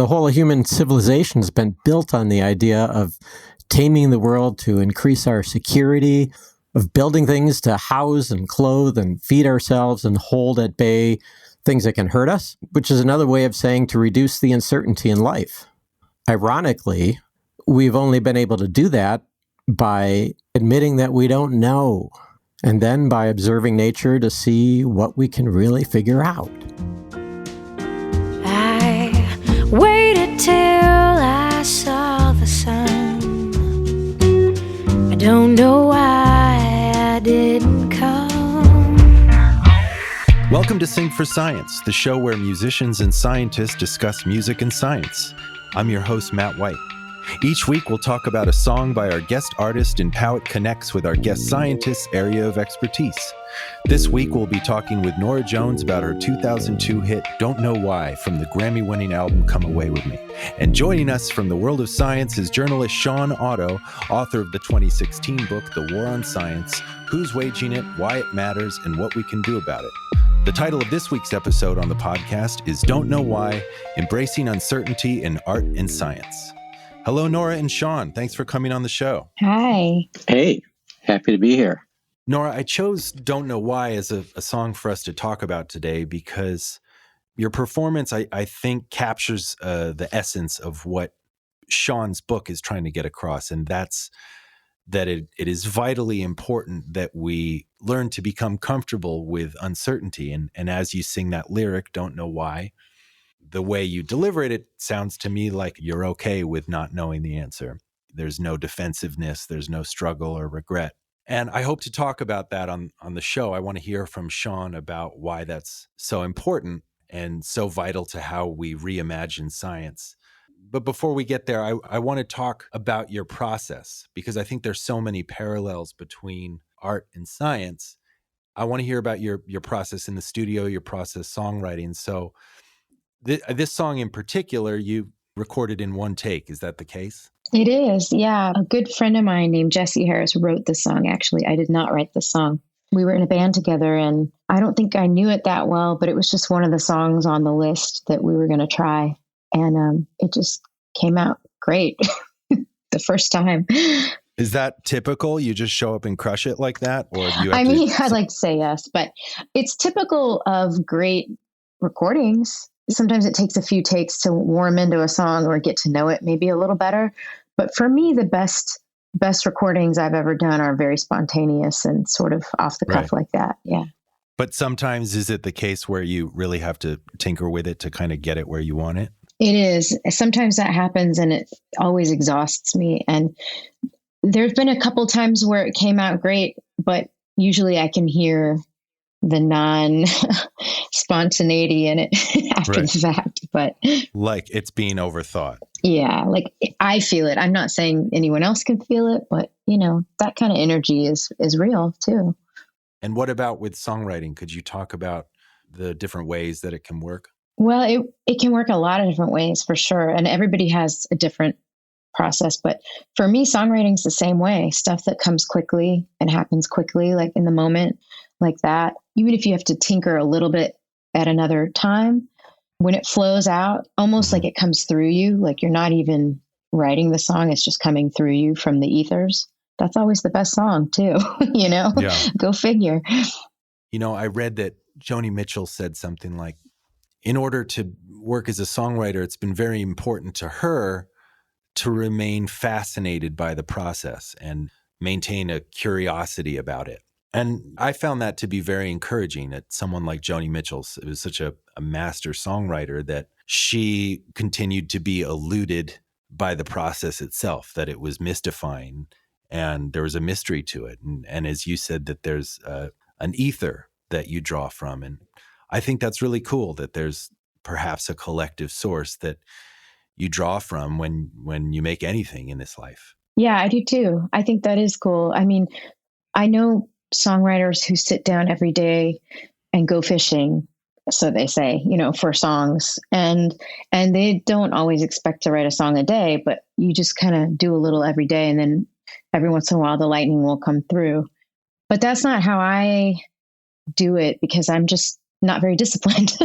The whole human civilization has been built on the idea of taming the world to increase our security, of building things to house and clothe and feed ourselves and hold at bay things that can hurt us, which is another way of saying to reduce the uncertainty in life. Ironically, we've only been able to do that by admitting that we don't know, and then by observing nature to see what we can really figure out. I waited till I saw the sun. I don't know why I didn't come. Welcome to Sing for Science, the show where musicians and scientists discuss music and science. I'm your host, Matt White. Each week, we'll talk about a song by our guest artist and how it connects with our guest scientist's area of expertise. This week, we'll be talking with Norah Jones about her 2002 hit, Don't Know Why, from the Grammy-winning album Come Away With Me. And joining us from the world of science is journalist Shawn Otto, author of the 2016 book, The War on Science, Who's Waging It, Why It Matters, and What We Can Do About It. The title of this week's episode on the podcast is Don't Know Why, Embracing Uncertainty in Art and Science. Hello, Norah and Shawn. Thanks for coming on the show. Hi. Hey, happy to be here. Norah, I chose Don't Know Why as a song for us to talk about today because your performance, I think, captures the essence of what Shawn's book is trying to get across, and that's that it is vitally important that we learn to become comfortable with uncertainty. And as you sing that lyric, Don't Know Why, the way you deliver it, it sounds to me like you're okay with not knowing the answer. There's no defensiveness, there's no struggle or regret. And I hope to talk about that on the show. I want to hear from Shawn about why that's so important and so vital to how we reimagine science. But before we get there, I want to talk about your process because I think there's so many parallels between art and science. I want to hear about your process in the studio, your process songwriting. So this song in particular, you recorded in one take. Is that the case? It is, yeah. A good friend of mine named Jesse Harris wrote the song, actually. I did not write the song. We were in a band together, and I don't think I knew it that well, but it was just one of the songs on the list that we were going to try. And it just came out great the first time. Is that typical? You just show up and crush it like that? Or do you have I'd like to say yes, but it's typical of great recordings. Sometimes it takes a few takes to warm into a song or get to know it maybe a little better. But for me, the best recordings I've ever done are very spontaneous and sort of off the cuff like that. Yeah. But sometimes is it the case where you really have to tinker with it to kind of get it where you want it? It is. Sometimes that happens and it always exhausts me. And there's been a couple times where it came out great, but usually I can hear the non-spontaneity in it after the fact. But like it's being overthought. Yeah, like I feel it. I'm not saying anyone else can feel it, but that kind of energy is real too. And what about with songwriting? Could you talk about the different ways that it can work? Well, it can work a lot of different ways for sure. And everybody has a different process. But for me, songwriting's the same way. Stuff that comes quickly and happens quickly, like in the moment, like that. Even if you have to tinker a little bit at another time, when it flows out, almost like it comes through you, like you're not even writing the song, it's just coming through you from the ethers. That's always the best song too, Yeah. Go figure. I read that Joni Mitchell said something like, in order to work as a songwriter, it's been very important to her to remain fascinated by the process and maintain a curiosity about it. And I found that to be very encouraging that someone like Joni Mitchell, it was such a master songwriter that she continued to be eluded by the process itself, that it was mystifying and there was a mystery to it. And as you said, that there's an ether that you draw from. And I think that's really cool that there's perhaps a collective source that you draw from when you make anything in this life. Yeah, I do too. I think that is cool. I mean, I know songwriters who sit down every day and go fishing, so they say, for songs. And they don't always expect to write a song a day, but you just kind of do a little every day. And then every once in a while, the lightning will come through. But that's not how I do it because I'm just not very disciplined.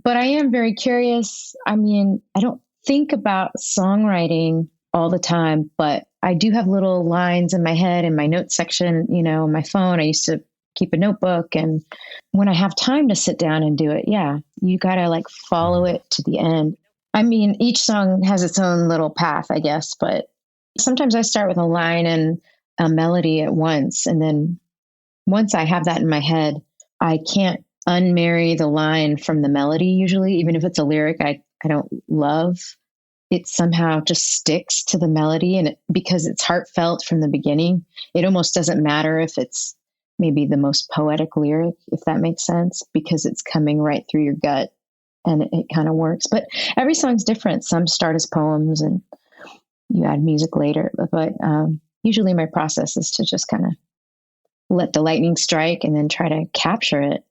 But I am very curious. I mean, I don't think about songwriting all the time, but I do have little lines in my head in my notes section, my phone. I used to keep a notebook. And when I have time to sit down and do it, yeah, you got to like follow it to the end. I mean, each song has its own little path, I guess, but sometimes I start with a line and a melody at once. And then once I have that in my head, I can't unmarry the line from the melody usually, even if it's a lyric I don't love. It somehow just sticks to the melody. And because it's heartfelt from the beginning, it almost doesn't matter if it's maybe the most poetic lyric, if that makes sense, because it's coming right through your gut and it kind of works. But every song's different. Some start as poems and you add music later. But usually my process is to just kind of let the lightning strike and then try to capture it,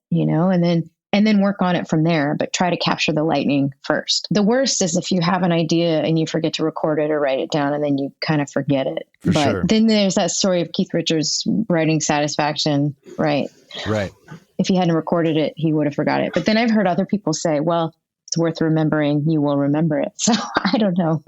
and then work on it from there, but try to capture the lightning first. The worst is if you have an idea and you forget to record it or write it down and then you kind of forget it. Then there's that story of Keith Richards writing Satisfaction, right? Right. If he hadn't recorded it, he would have forgot it. But then I've heard other people say, well, it's worth remembering. You will remember it. So I don't know.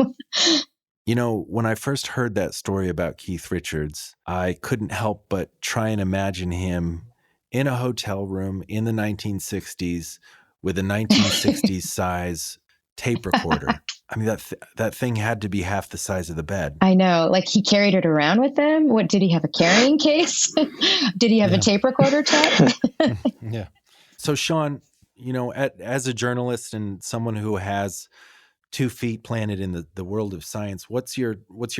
When I first heard that story about Keith Richards, I couldn't help but try and imagine him in a hotel room in the 1960s with a 1960s size tape recorder. I mean, that thing had to be half the size of the bed. I know. Like he carried it around with him. What, did he have a carrying case? Did he have a tape recorder tech? Yeah. So Shawn, as a journalist and someone who has 2 feet planted in the world of science, what's your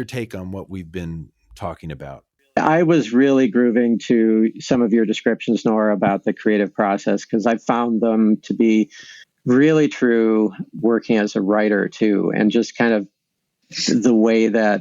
take on what we've been talking about? I was really grooving to some of your descriptions, Norah, about the creative process, because I found them to be really true working as a writer too. And just kind of the way that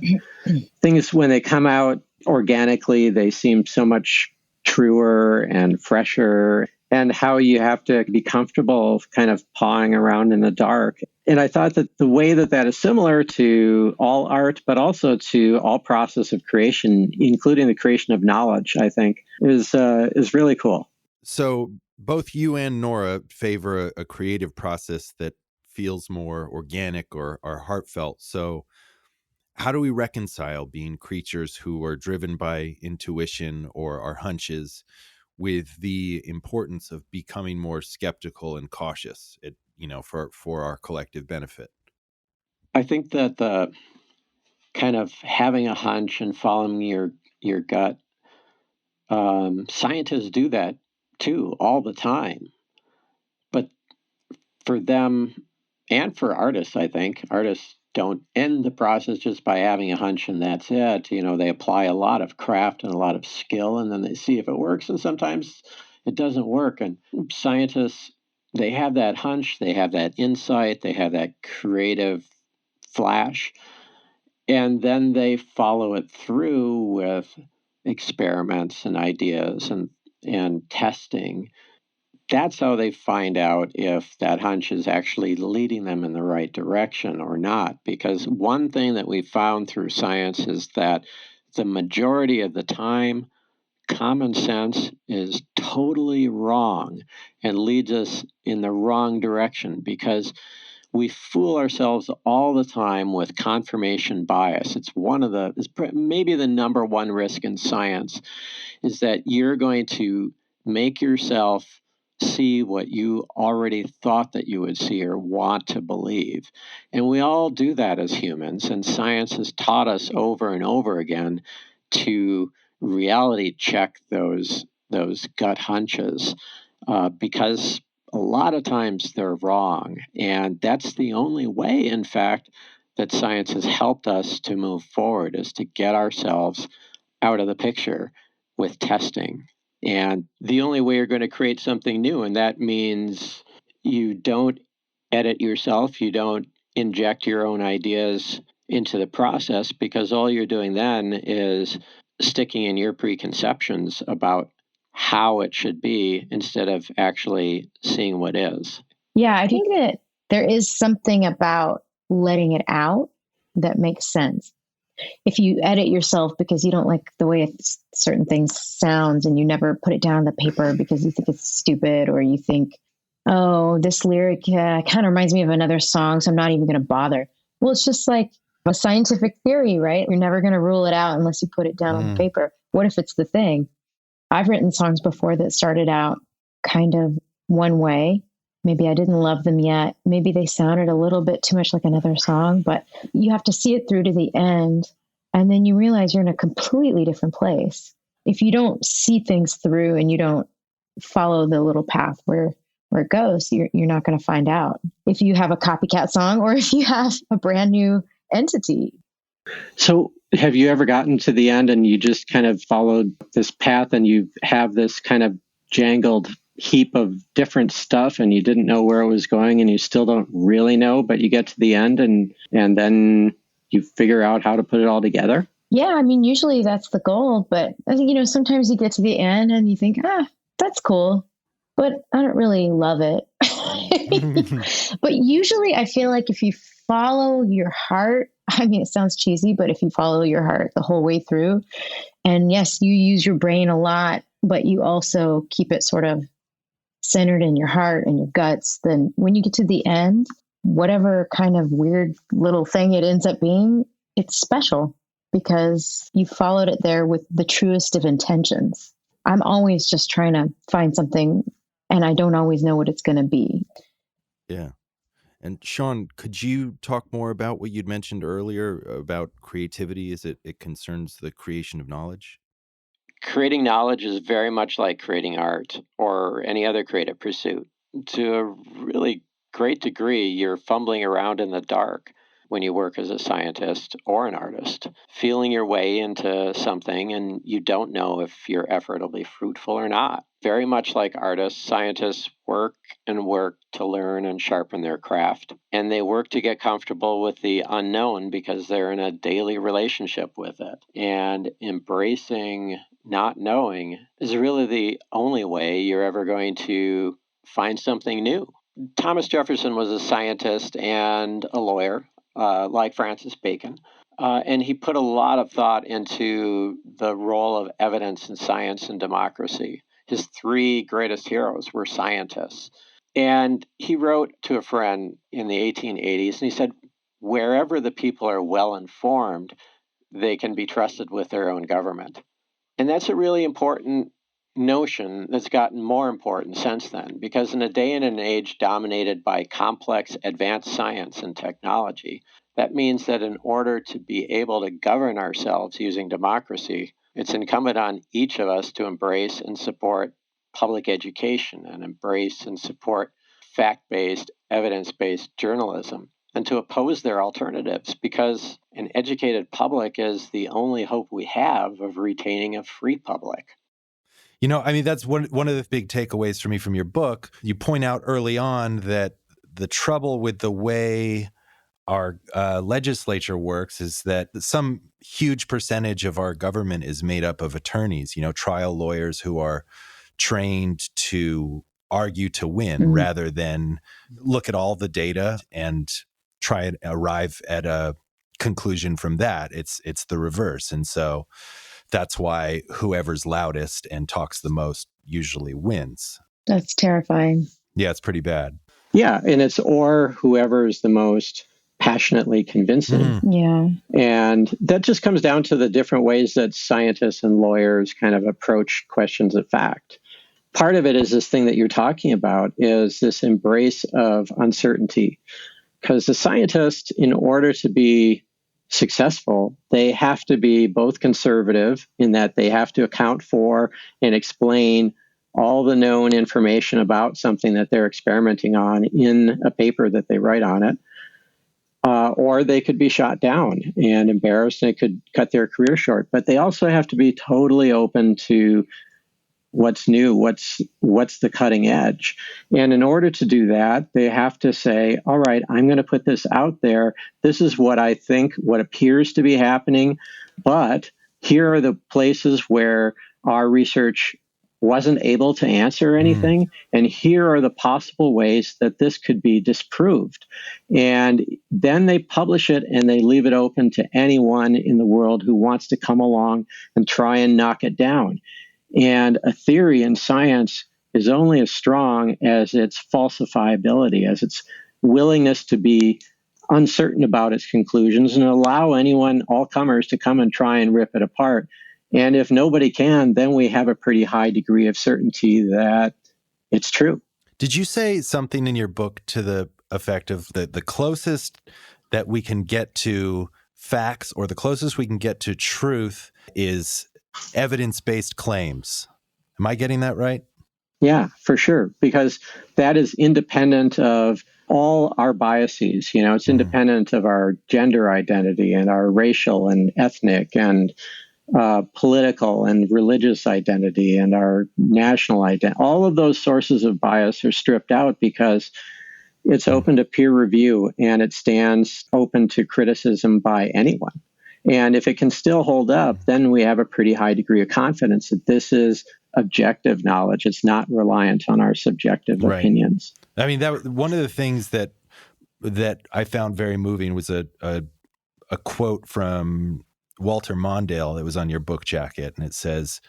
things, when they come out organically, they seem so much truer and fresher, and how you have to be comfortable kind of pawing around in the dark. And I thought that the way that is similar to all art, but also to all process of creation, including the creation of knowledge, I think is really cool. So both you and Norah favor a creative process that feels more organic or heartfelt. So how do we reconcile being creatures who are driven by intuition or our hunches with the importance of becoming more skeptical and cautious, for our collective benefit? I think that the kind of having a hunch and following your gut, scientists do that too all the time. But for them and for artists, I think artists don't end the process just by having a hunch and that's it. They apply a lot of craft and a lot of skill, and then they see if it works, and sometimes it doesn't work. And scientists, they have that hunch, they have that insight, they have that creative flash, and then they follow it through with experiments and ideas and testing. That's how they find out if that hunch is actually leading them in the right direction or not. Because one thing that we found through science is that the majority of the time, common sense is totally wrong and leads us in the wrong direction, because we fool ourselves all the time with confirmation bias. It's maybe the number one risk in science, is that you're going to make yourself see what you already thought that you would see or want to believe. And we all do that as humans. And science has taught us over and over again to reality check those gut hunches, because a lot of times they're wrong. And that's the only way, in fact, that science has helped us to move forward, is to get ourselves out of the picture with testing. And the only way you're going to create something new, and that means you don't edit yourself, you don't inject your own ideas into the process, because all you're doing then is sticking in your preconceptions about how it should be instead of actually seeing what is. Yeah, I think that there is something about letting it out that makes sense. If you edit yourself because you don't like the way certain things sounds, and you never put it down on the paper because you think it's stupid, or you think, oh, this lyric kind of reminds me of another song, so I'm not even going to bother. Well, it's just like a scientific theory, right? You're never going to rule it out unless you put it down on paper. What if it's the thing? I've written songs before that started out kind of one way. Maybe I didn't love them yet. Maybe they sounded a little bit too much like another song, but you have to see it through to the end. And then you realize you're in a completely different place. If you don't see things through and you don't follow the little path where it goes, you're not going to find out if you have a copycat song or if you have a brand new entity. So have you ever gotten to the end and you just kind of followed this path and you have this kind of jangled heap of different stuff and you didn't know where it was going and you still don't really know, but you get to the end and then you figure out how to put it all together? Yeah, I mean, usually that's the goal, but I think, sometimes you get to the end and you think, that's cool, but I don't really love it. But usually I feel like if you follow your heart, I mean, it sounds cheesy, but if you follow your heart the whole way through, and yes, you use your brain a lot, but you also keep it sort of centered in your heart and your guts, then when you get to the end, whatever kind of weird little thing it ends up being, it's special because you followed it there with the truest of intentions. I'm always just trying to find something and I don't always know what it's going to be. Yeah. And Shawn, could you talk more about what you'd mentioned earlier about creativity as it concerns the creation of knowledge? Creating knowledge is very much like creating art or any other creative pursuit. To a really great degree, you're fumbling around in the dark when you work as a scientist or an artist, feeling your way into something, and you don't know if your effort will be fruitful or not. Very much like artists, scientists work and work to learn and sharpen their craft, and they work to get comfortable with the unknown because they're in a daily relationship with it. And embracing not knowing is really the only way you're ever going to find something new. Thomas Jefferson was a scientist and a lawyer, like Francis Bacon. And he put a lot of thought into the role of evidence in science and democracy. His three greatest heroes were scientists. And he wrote to a friend in the 1880s, and he said, wherever the people are well informed, they can be trusted with their own government. And that's a really important notion that's gotten more important since then, because in a day and an age dominated by complex advanced science and technology, that means that in order to be able to govern ourselves using democracy, it's incumbent on each of us to embrace and support public education and embrace and support fact-based, evidence-based journalism and to oppose their alternatives, because an educated public is the only hope we have of retaining a free public. I mean, that's one of the big takeaways for me from your book. You point out early on that the trouble with the way our legislature works is that some huge percentage of our government is made up of attorneys, trial lawyers who are trained to argue to win rather than look at all the data and try and arrive at a conclusion from that. It's the reverse. And so that's why whoever's loudest and talks the most usually wins. That's terrifying. Yeah, it's pretty bad. Yeah, and it's or whoever is the most passionately convincing. Yeah. And that just comes down to the different ways that scientists and lawyers kind of approach questions of fact. Part of it is this thing that you're talking about, is this embrace of uncertainty. Because the scientist, in order to be successful, they have to be both conservative in that they have to account for and explain all the known information about something that they're experimenting on in a paper that they write on it. Or they could be shot down and embarrassed, and it could cut their career short. But they also have to be totally open to what's new, what's the cutting edge. And in order to do that, they have to say, all right, I'm going to put this out there. This is what I think, what appears to be happening. But here are the places where our research wasn't able to answer anything. And here are the possible ways that this could be disproved. And then they publish it and they leave it open to anyone in the world who wants to come along and try and knock it down. And a theory in science is only as strong as its falsifiability, as its willingness to be uncertain about its conclusions and allow anyone, all comers, to come and try and rip it apart. And if nobody can, then we have a pretty high degree of certainty that it's true. Did you say something in your book to the effect of the closest that we can get to facts, or the closest we can get to truth, is evidence-based claims? Am I getting that right? Yeah, for sure, because that is independent of all our biases. It's independent of our gender identity and our racial and ethnic and political and religious identity and our national identity. All of those sources of bias are stripped out because it's open to peer review and it stands open to criticism by anyone. And if it can still hold up, then we have a pretty high degree of confidence that this is objective knowledge. It's not reliant on our subjective opinions. I mean, that one of the things that I found very moving was a quote from Walter Mondale that was on your book jacket, and it says,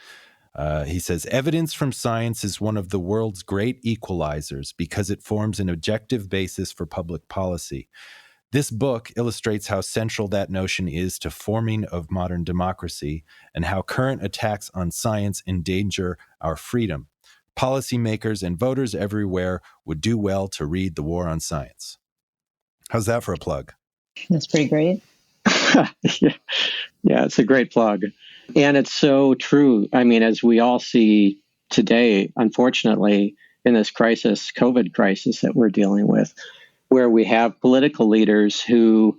he says, "Evidence from science is one of the world's great equalizers because it forms an objective basis for public policy. This book illustrates how central that notion is to forming of modern democracy and how current attacks on science endanger our freedom. Policymakers and voters everywhere would do well to read The War on Science." How's that for a plug? That's pretty great. Yeah, it's a great plug. And it's so true. I mean, as we all see today, unfortunately, in this crisis, COVID crisis that we're dealing with, where we have political leaders who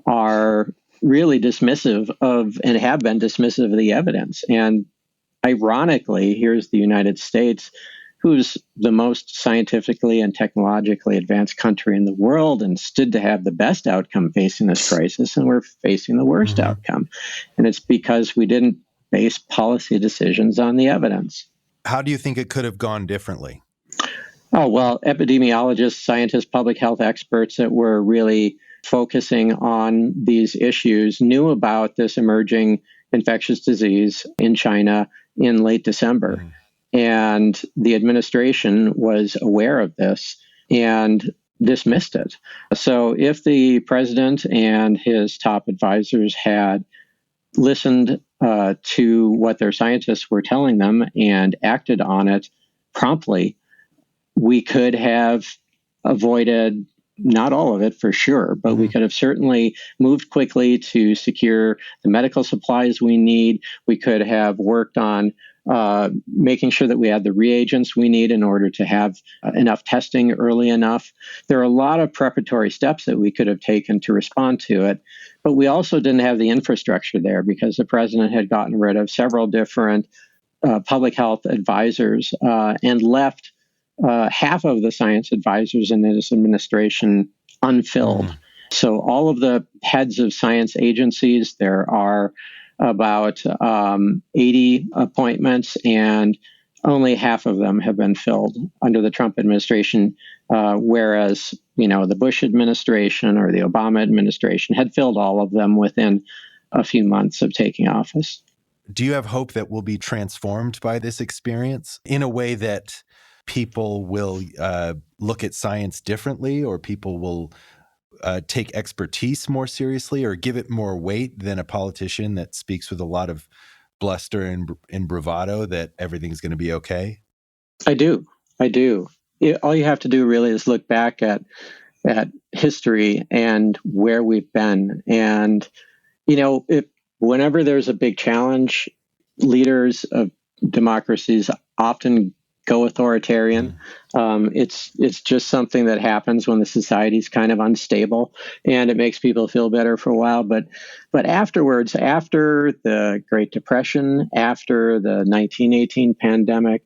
are really dismissive of and have been dismissive of the evidence. And ironically, here's the United States, who's the most scientifically and technologically advanced country in the world and stood to have the best outcome facing this crisis, and we're facing the worst outcome. And it's because we didn't base policy decisions on the evidence. How do you think it could have gone differently? Oh, well, epidemiologists, scientists, public health experts that were really focusing on these issues knew about this emerging infectious disease in China in late December. And the administration was aware of this and dismissed it. So if the president and his top advisors had listened to what their scientists were telling them and acted on it promptly, we could have avoided, not all of it for sure, but we could have certainly moved quickly to secure the medical supplies we need. We could have worked on making sure that we had the reagents we need in order to have enough testing early enough. There are a lot of preparatory steps that we could have taken to respond to it, but we also didn't have the infrastructure there because the president had gotten rid of several different public health advisors and left half of the science advisors in this administration unfilled. So all of the heads of science agencies, there are about 80 appointments, and only half of them have been filled under the Trump administration, whereas, the Bush administration or the Obama administration had filled all of them within a few months of taking office. Do you have hope that we'll be transformed by this experience in a way that people will look at science differently, or people will take expertise more seriously, or give it more weight than a politician that speaks with a lot of bluster and bravado that everything's going to be okay? I do. All you have to do really is look back at history and where we've been. And, whenever there's a big challenge, leaders of democracies often go authoritarian. It's just something that happens when the society's kind of unstable, and it makes people feel better for a while. But afterwards, after the Great Depression, after the 1918 pandemic,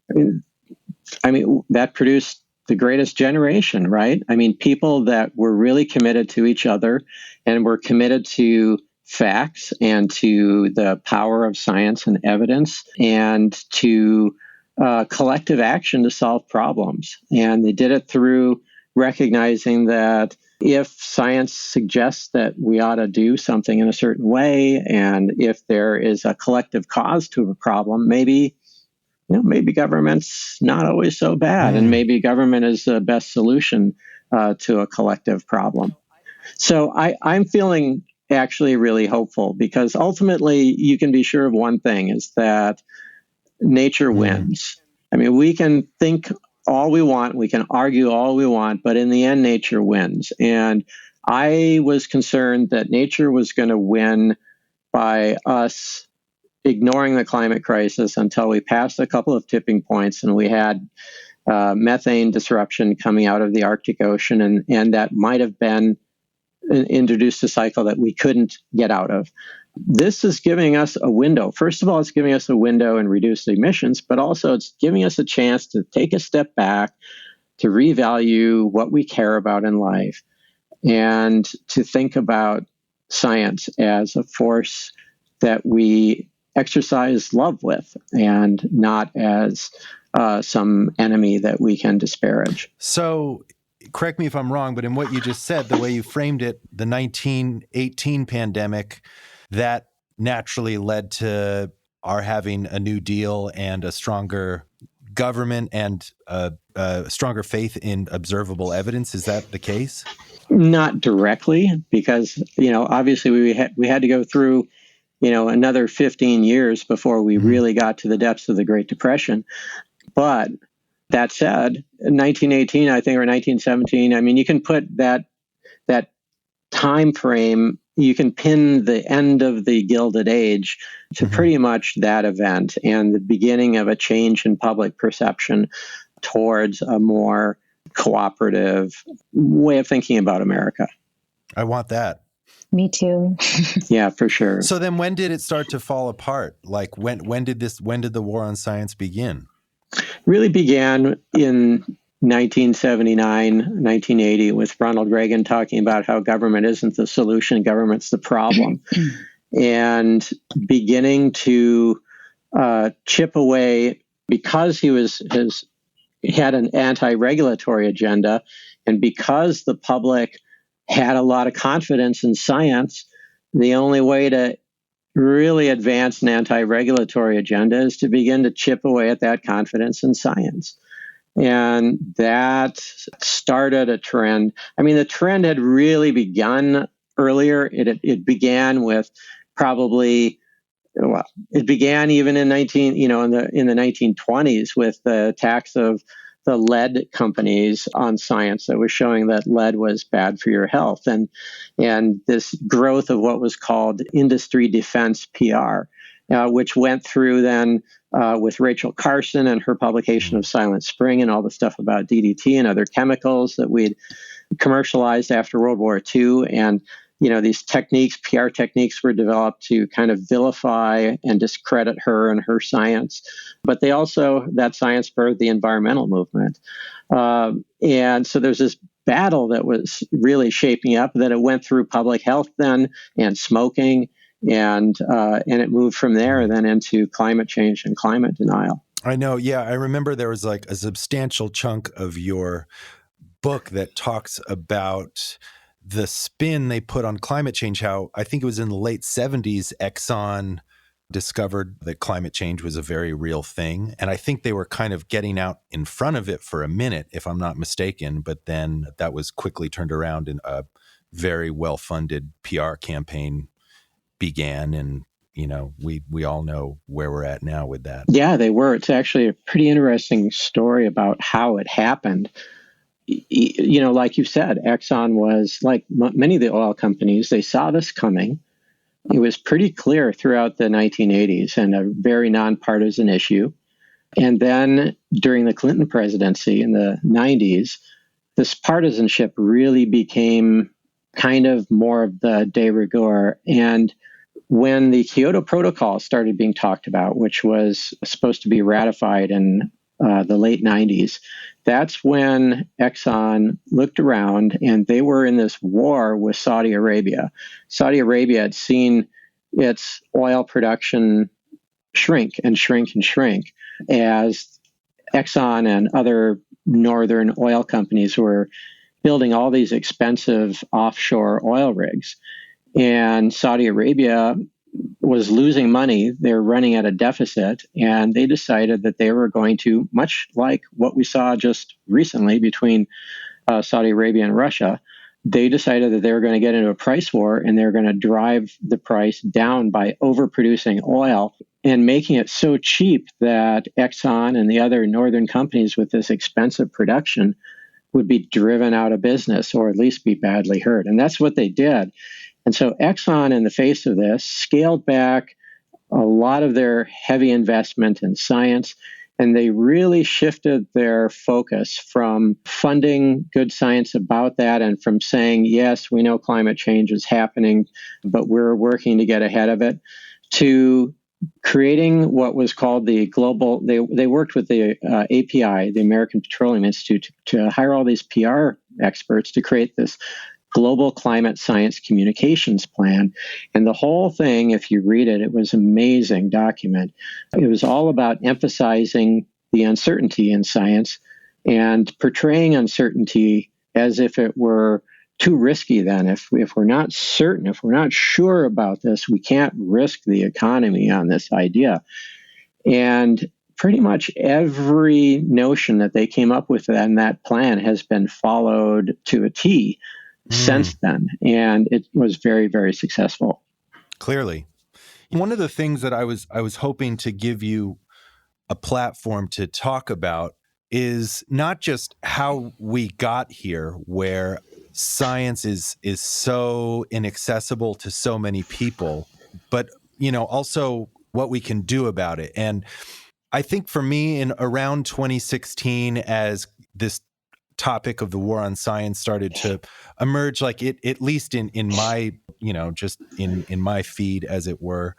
that produced the greatest generation, right? People that were really committed to each other and were committed to facts and to the power of science and evidence and to collective action to solve problems. And they did it through recognizing that if science suggests that we ought to do something in a certain way, and if there is a collective cause to a problem, maybe government's not always so bad, and maybe government is the best solution to a collective problem. So I'm feeling actually really hopeful, because ultimately you can be sure of one thing, is that nature wins. I mean, we can think all we want, we can argue all we want, but in the end, nature wins. And I was concerned that nature was going to win by us ignoring the climate crisis until we passed a couple of tipping points and we had methane disruption coming out of the Arctic Ocean, and that might have been introduced a cycle that we couldn't get out of. This is giving us a window. First of all, it's giving us a window and reduce emissions, but also it's giving us a chance to take a step back, to revalue what we care about in life, and to think about science as a force that we exercise love with, and not as some enemy that we can disparage. So, correct me if I'm wrong, but in what you just said, the way you framed it, the 1918 pandemic, that naturally led to our having a New Deal and a stronger government and a stronger faith in observable evidence. Is that the case? Not directly, because, obviously we had to go through, another 15 years before we really got to the depths of the Great Depression. But that said, 1918, I think, or 1917, I mean, you can put that time frame, you can pin the end of the Gilded Age to pretty much that event and the beginning of a change in public perception towards a more cooperative way of thinking about America. I want that. Me too. Yeah, for sure. So then when did it start to fall apart? Like when did the war on science begin? Really began in 1979, 1980, with Ronald Reagan talking about how government isn't the solution, government's the problem, and beginning to chip away, because he had an anti-regulatory agenda, and because the public had a lot of confidence in science. The only way to really advance an anti-regulatory agenda is to begin to chip away at that confidence in science. And that started a trend. I mean, the trend had really begun earlier. It began with probably, well, it began even in in the 1920s with the tax of the lead companies on science that was showing that lead was bad for your health, and this growth of what was called industry defense PR, which went through then with Rachel Carson and her publication of Silent Spring and all the stuff about DDT and other chemicals that we'd commercialized after World War II. And these techniques, PR techniques, were developed to kind of vilify and discredit her and her science. But that science birthed the environmental movement. And so there's this battle that was really shaping up, that it went through public health then, and smoking, and it moved from there then into climate change and climate denial. I know. Yeah, I remember there was like a substantial chunk of your book that talks about the spin they put on climate change, how I think it was in the late 70s, Exxon discovered that climate change was a very real thing. And I think they were kind of getting out in front of it for a minute, if I'm not mistaken. But then that was quickly turned around and a very well-funded PR campaign began. And, we all know where we're at now with that. Yeah, they were. It's actually a pretty interesting story about how it happened. Like you said, Exxon was like many of the oil companies. They saw this coming. It was pretty clear throughout the 1980s, and a very nonpartisan issue. And then during the Clinton presidency in the 90s, this partisanship really became kind of more of the de rigueur. And when the Kyoto Protocol started being talked about, which was supposed to be ratified in the late 90s, that's when Exxon looked around, and they were in this war with Saudi Arabia. Saudi Arabia had seen its oil production shrink and shrink and shrink as Exxon and other northern oil companies were building all these expensive offshore oil rigs. And Saudi Arabia was losing money. They're running at a deficit, and they decided that they were going to, much like what we saw just recently between Saudi Arabia and Russia, they decided that they were going to get into a price war, and they were going to drive the price down by overproducing oil and making it so cheap that Exxon and the other northern companies with this expensive production would be driven out of business, or at least be badly hurt. And that's what they did. And so Exxon, in the face of this, scaled back a lot of their heavy investment in science, and they really shifted their focus from funding good science about that, and from saying, yes, we know climate change is happening, but we're working to get ahead of it, to creating what was called the global, they worked with the API, the American Petroleum Institute, to hire all these PR experts to create this global climate science communications plan. And the whole thing, if you read it, it was an amazing document. It was all about emphasizing the uncertainty in science and portraying uncertainty as if it were too risky. Then if we're not certain, if we're not sure about this, we can't risk the economy on this idea. And pretty much every notion that they came up with in that plan has been followed to a T since then. And it was very, very successful. Clearly. One of the things that I was hoping to give you a platform to talk about is not just how we got here, where science is so inaccessible to so many people, but also what we can do about it. And I think for me, in around 2016, as this topic of the war on science started to emerge, like it, at least in my, just in my feed, as it were,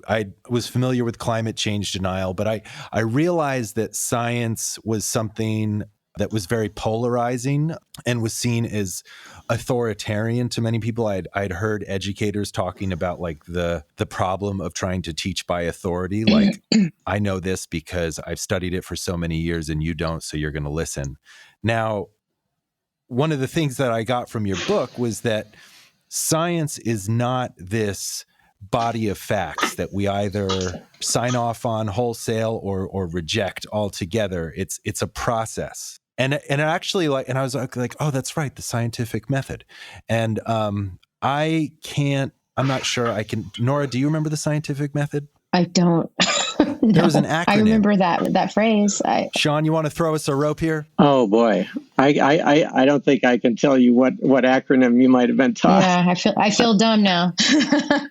I was familiar with climate change denial, but I realized that science was something that was very polarizing and was seen as authoritarian to many people. I'd heard educators talking about like the problem of trying to teach by authority. Like, I know this because I've studied it for so many years and you don't, so you're going to listen. Now, one of the things that I got from your book was that science is not this body of facts that we either sign off on wholesale or reject altogether. It's a process. And actually, and I was like, oh, that's right, the scientific method. And I'm not sure I can. Norah, do you remember the scientific method? I don't. No, there was an acronym. I remember that phrase. Shawn, you want to throw us a rope here? Oh boy, I don't think I can tell you what acronym you might have been taught. Yeah, I feel dumb now.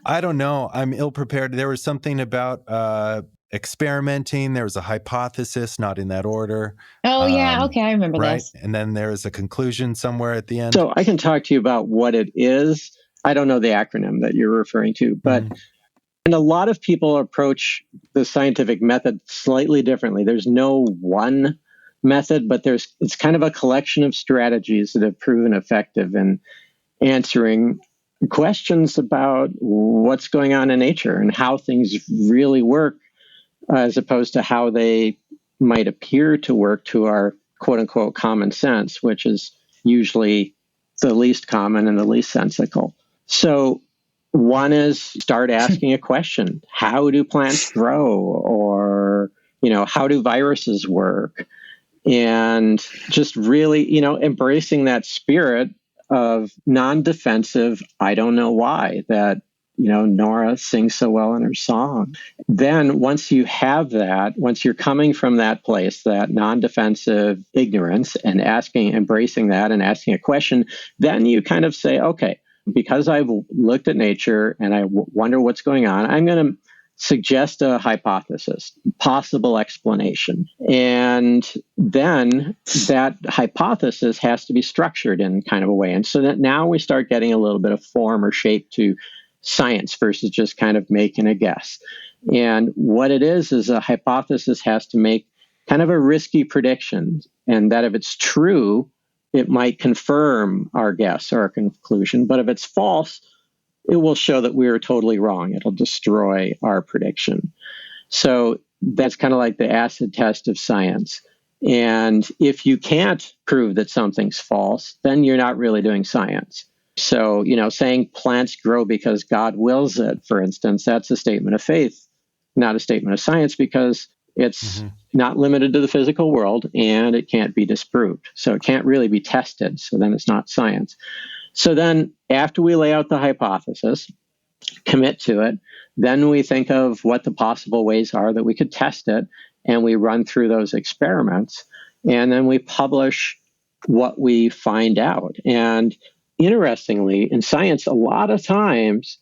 I don't know. I'm ill prepared. There was something about experimenting. There was a hypothesis, not in that order. Oh yeah, okay, I remember right? this. And then there is a conclusion somewhere at the end. So I can talk to you about what it is. I don't know the acronym that you're referring to, but. And a lot of people approach the scientific method slightly differently. There's no one method, but it's kind of a collection of strategies that have proven effective in answering questions about what's going on in nature and how things really work, as opposed to how they might appear to work to our quote unquote common sense, which is usually the least common and the least sensical. So one is start asking a question. How do plants grow? Or, how do viruses work? And just really, embracing that spirit of non-defensive, I don't know why, that, Norah sings so well in her song. Then once you have that, once you're coming from that place, that non-defensive ignorance, and embracing that and asking a question, then you kind of say, okay, because I've looked at nature and I wonder what's going on, I'm going to suggest a hypothesis, possible explanation. And then that hypothesis has to be structured in kind of a way. And so that now we start getting a little bit of form or shape to science versus just kind of making a guess. And what it is a hypothesis has to make kind of a risky prediction. And that if it's true, it might confirm our guess or our conclusion. But if it's false, it will show that we are totally wrong. It'll destroy our prediction. So that's kind of like the acid test of science. And if you can't prove that something's false, then you're not really doing science. So, saying plants grow because God wills it, for instance, that's a statement of faith, not a statement of science, because it's not limited to the physical world and it can't be disproved. So it can't really be tested. So then it's not science. So then after we lay out the hypothesis, commit to it, then we think of what the possible ways are that we could test it, and we run through those experiments, and then we publish what we find out. And interestingly, in science, a lot of times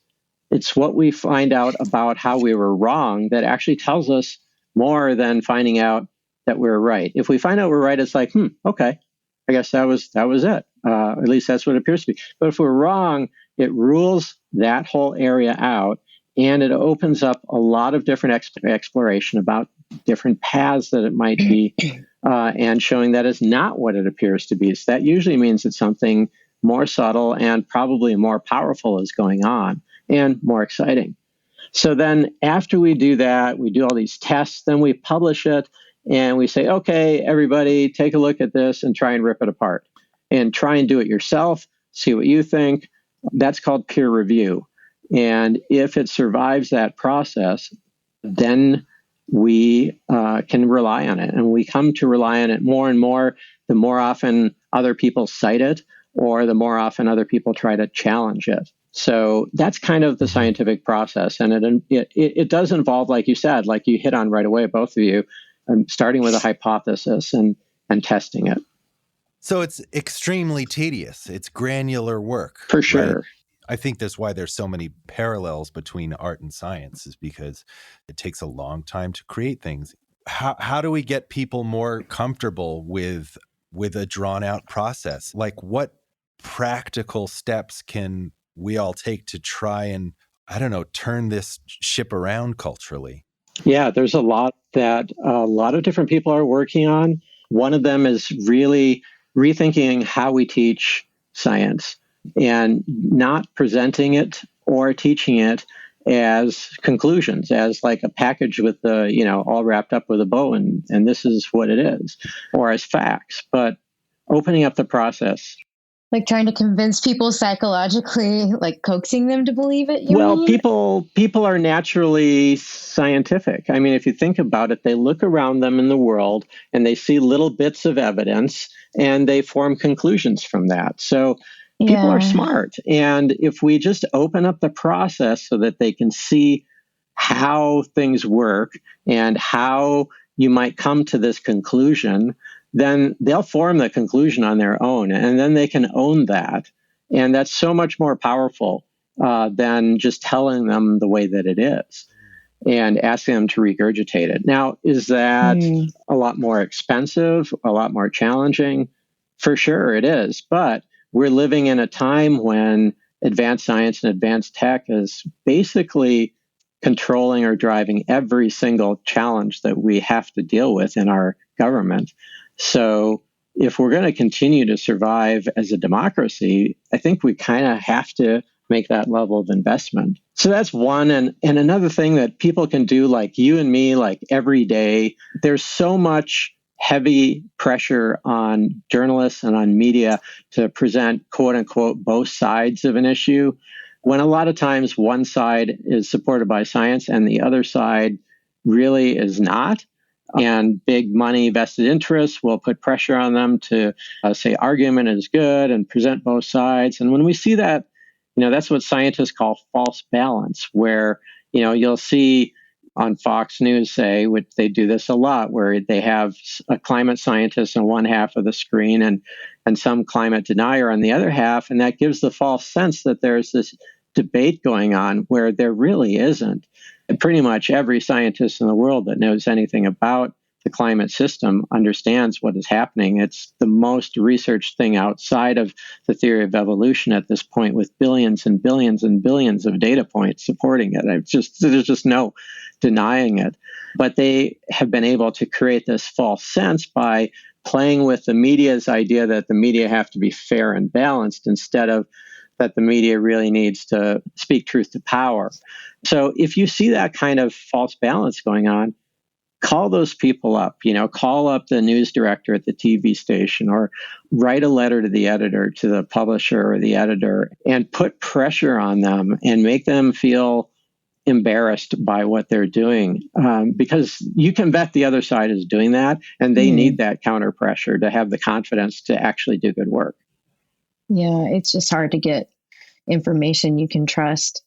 it's what we find out about how we were wrong that actually tells us more than finding out that we're right. If we find out we're right, it's like, okay, I guess that was it. At least that's what it appears to be. But if we're wrong, it rules that whole area out, and it opens up a lot of different exploration about different paths that it might be, and showing that it's not what it appears to be. So that usually means that something more subtle and probably more powerful is going on, and more exciting. So then after we do that, we do all these tests, then we publish it, and we say, okay, everybody, take a look at this and try and rip it apart. And try and do it yourself, see what you think. That's called peer review. And if it survives that process, then we can rely on it. And we come to rely on it more and more the more often other people cite it, or the more often other people try to challenge it. So that's kind of the scientific process. And it does involve, like you said, like you hit on right away, both of you, starting with a hypothesis and testing it. So it's extremely tedious. It's granular work. For sure. Right? I think that's why there's so many parallels between art and science, is because it takes a long time to create things. How do we get people more comfortable with a drawn out process? Like, what practical steps can we all take to try and, I don't know, turn this ship around culturally? Yeah, there's a lot that a lot of different people are working on. One of them is really rethinking how we teach science and not presenting it or teaching it as conclusions, as like a package with the, all wrapped up with a bow and this is what it is, or as facts, but opening up the process. Like trying to convince people psychologically, like coaxing them to believe it, you mean? People are naturally scientific. I mean, if you think about it, they look around them in the world and they see little bits of evidence and they form conclusions from that. So people are smart. And if we just open up the process so that they can see how things work and how you might come to this conclusion, then they'll form the conclusion on their own, and then they can own that. And that's so much more powerful than just telling them the way that it is and asking them to regurgitate it. Now, is that a lot more expensive, a lot more challenging? For sure it is. But we're living in a time when advanced science and advanced tech is basically controlling or driving every single challenge that we have to deal with in our government. So if we're going to continue to survive as a democracy, I think we kind of have to make that level of investment. So that's one. And another thing that people can do, like you and me, like every day, there's so much heavy pressure on journalists and on media to present, quote unquote, both sides of an issue, when a lot of times one side is supported by science and the other side really is not. And big money vested interests will put pressure on them to say argument is good and present both sides. And when we see that, that's what scientists call false balance, where, you'll see on Fox News, say, which they do this a lot, where they have a climate scientist on one half of the screen and some climate denier on the other half. And that gives the false sense that there's this debate going on where there really isn't. And pretty much every scientist in the world that knows anything about the climate system understands what is happening. It's the most researched thing outside of the theory of evolution at this point, with billions and billions and billions of data points supporting it. There's just no denying it. But they have been able to create this false sense by playing with the media's idea that the media have to be fair and balanced, instead of that the media really needs to speak truth to power. So if you see that kind of false balance going on, call those people up, call up the news director at the TV station, or write a letter to the editor, to the publisher or the editor, and put pressure on them and make them feel embarrassed by what they're doing. Because you can bet the other side is doing that, and they need that counter pressure to have the confidence to actually do good work. Yeah, it's just hard to get information you can trust,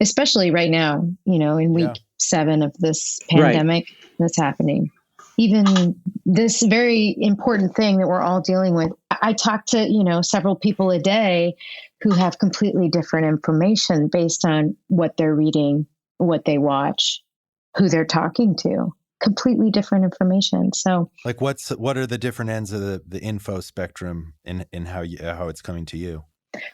especially right now, in week 7 of this pandemic that's happening. Even this very important thing that we're all dealing with. I talk to, several people a day who have completely different information based on what they're reading, what they watch, who they're talking to. Completely different information. So, like, what are the different ends of the info spectrum in how it's coming to you?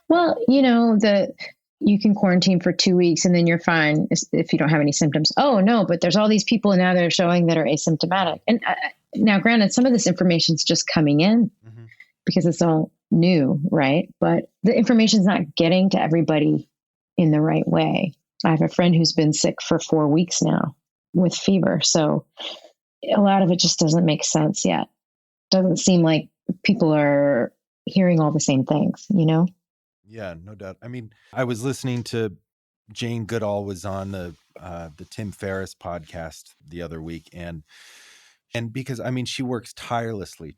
Well, you can quarantine for 2 weeks and then you're fine if you don't have any symptoms. Oh no, but there's all these people now that are showing that are asymptomatic. And now, granted, some of this information is just coming in because it's all new, right? But the information's not getting to everybody in the right way. I have a friend who's been sick for 4 weeks now with fever. So a lot of it just doesn't make sense yet. Doesn't seem like people are hearing all the same things, Yeah, no doubt. I mean, I was listening to Jane Goodall was on the Tim Ferriss podcast the other week, and because she works tirelessly.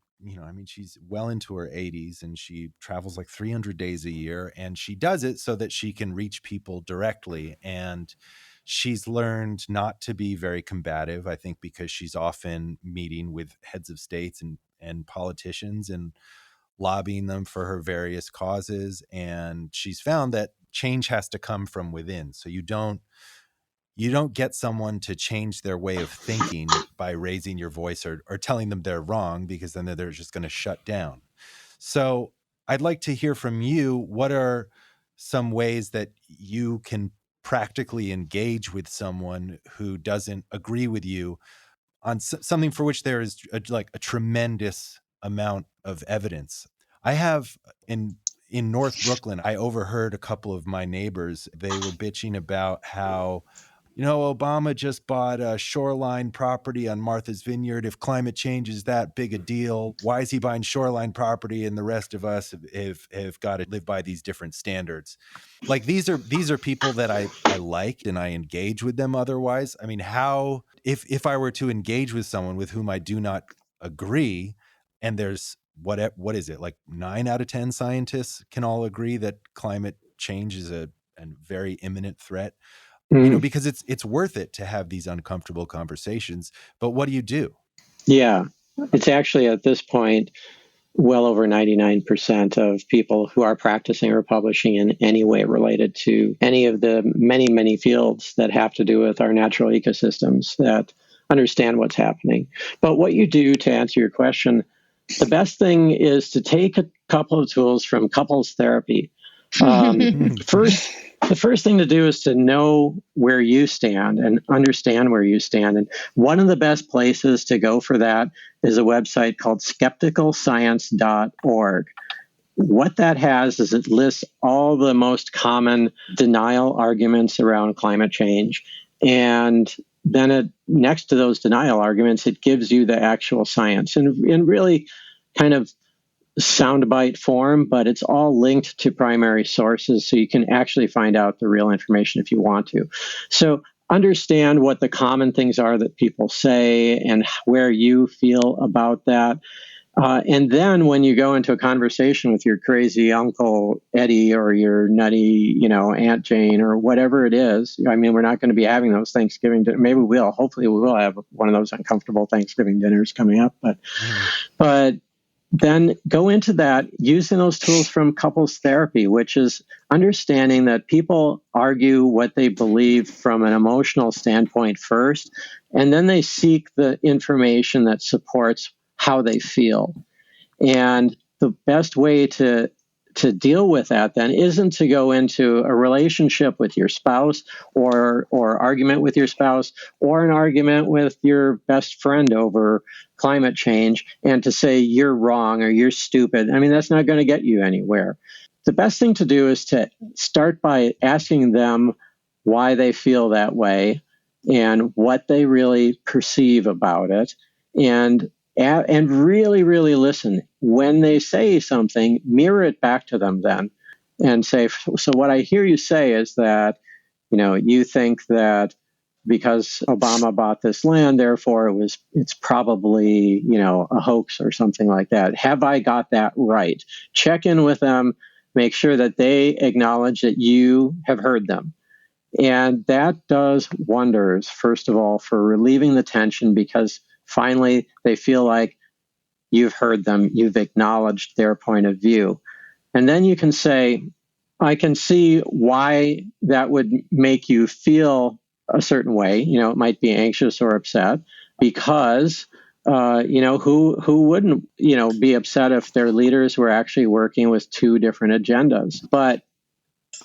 She's well into her 80s and she travels like 300 days a year, and she does it so that she can reach people directly. And she's learned not to be very combative, I think, because she's often meeting with heads of states and politicians and lobbying them for her various causes. And she's found that change has to come from within. So you don't get someone to change their way of thinking by raising your voice or telling them they're wrong, because then they're just going to shut down. So I'd like to hear from you. What are some ways that you can practically engage with someone who doesn't agree with you on something for which there is a tremendous amount of evidence? I have in North Brooklyn, I overheard a couple of my neighbors. They were bitching about how, Obama just bought a shoreline property on Martha's Vineyard. If climate change is that big a deal, why is he buying shoreline property and the rest of us have got to live by these different standards? Like, these are people that I like and I engage with them otherwise. I mean, how, if I were to engage with someone with whom I do not agree, and there's what is it, like 9 out of 10 scientists can all agree that climate change is a very imminent threat, because it's worth it to have these uncomfortable conversations. But what do? Yeah, it's actually at this point well over 99% of people who are practicing or publishing in any way related to any of the many, many fields that have to do with our natural ecosystems that understand what's happening. But what you do, to answer your question, the best thing is to take a couple of tools from couples therapy. The first thing to do is to know where you stand and understand where you stand. And one of the best places to go for that is a website called skepticalscience.org. What that has is it lists all the most common denial arguments around climate change. And then next to those denial arguments, it gives you the actual science in really kind of soundbite form, but it's all linked to primary sources, so you can actually find out the real information if you want to. So understand what the common things are that people say and where you feel about that. And then when you go into a conversation with your crazy Uncle Eddie or your nutty, Aunt Jane or whatever it is, we're not going to be having those Thanksgiving dinners. Maybe we will. Hopefully we will have one of those uncomfortable Thanksgiving dinners coming up. But then go into that using those tools from couples therapy, which is understanding that people argue what they believe from an emotional standpoint first, and then they seek the information that supports how they feel. And the best way to deal with that then isn't to go into a relationship with your spouse or argument with your spouse or an argument with your best friend over climate change and to say you're wrong or you're stupid. That's not going to get you anywhere. The best thing to do is to start by asking them why they feel that way and what they really perceive about it, and really, really listen. When they say something, mirror it back to them then and say, so what I hear you say is that, you think that because Obama bought this land, therefore it's probably, a hoax or something like that. Have I got that right? Check in with them make sure that they acknowledge that you have heard them. And that does wonders, first of all, for relieving the tension, because finally they feel like you've heard them, you've acknowledged their point of view. And then you can say, I can see why that would make you feel a certain way. It might be anxious or upset because, who wouldn't, be upset if their leaders were actually working with two different agendas? But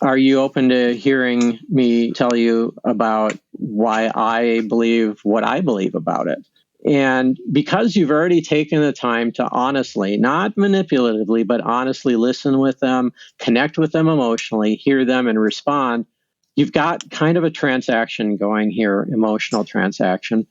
are you open to hearing me tell you about why I believe what I believe about it? And because you've already taken the time to honestly, not manipulatively, but honestly listen with them, connect with them emotionally, hear them and respond, you've got kind of a transaction going here, emotional transaction.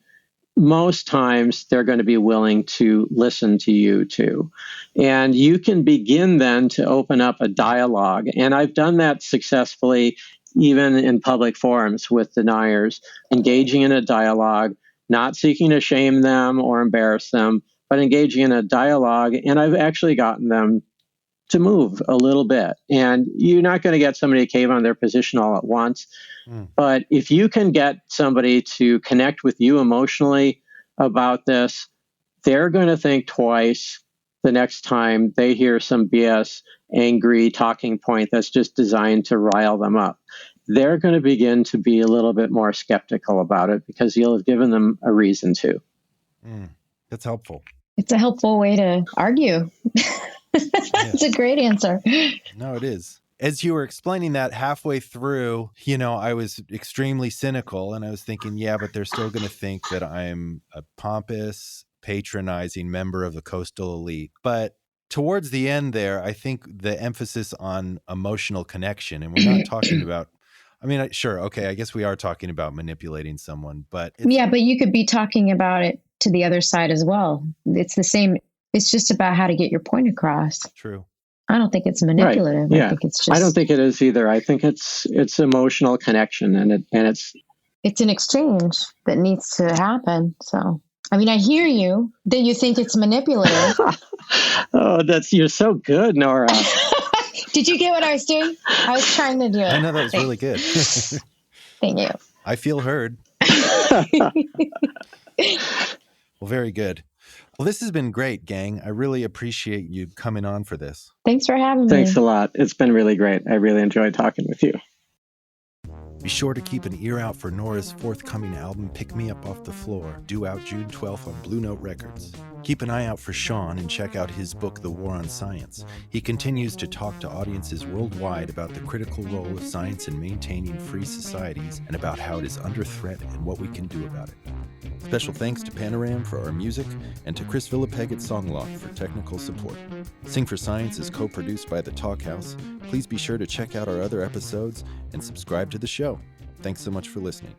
Most times they're going to be willing to listen to you too. And you can begin then to open up a dialogue. And I've done that successfully, even in public forums with deniers, engaging in a dialogue, not seeking to shame them or embarrass them, but engaging in a dialogue. And I've actually gotten them to move a little bit. And you're not going to get somebody to cave on their position all at once. But if you can get somebody to connect with you emotionally about this, they're going to think twice the next time they hear some BS, angry talking point that's just designed to rile them up. They're going to begin to be a little bit more skeptical about it because you'll have given them a reason to. That's helpful. It's a helpful way to argue. It's a great answer. No, it is. As you were explaining that halfway through, I was extremely cynical and I was thinking, yeah, but they're still going to think that I'm a pompous, patronizing member of the coastal elite. But towards the end there, I think the emphasis on emotional connection, and we're not talking about, sure, okay, I guess we are talking about manipulating someone, but but you could be talking about it to the other side as well. It's the same. It's just about how to get your point across. True. I don't think it's manipulative. Right. Yeah. I think it's just. I don't think it is either. I think it's emotional connection, and it's an exchange that needs to happen. So, I hear you that you think it's manipulative. Oh, you're so good, Norah. Did you get what I was doing? I was trying to do it. I know that was really good. Thank you. I feel heard. Well, very good. Well, this has been great, gang. I really appreciate you coming on for this. Thanks for having me. Thanks a lot. It's been really great. I really enjoyed talking with you. Be sure to keep an ear out for Norah's forthcoming album, Pick Me Up Off the Floor, due out June 12th on Blue Note Records. Keep an eye out for Shawn and check out his book, The War on Science. He continues to talk to audiences worldwide about the critical role of science in maintaining free societies and about how it is under threat and what we can do about it. Special thanks to Panoram for our music and to Chris Villapeg at Songloft for technical support. Sing for Science is co-produced by The Talk House. Please be sure to check out our other episodes and subscribe to the show. Thanks so much for listening.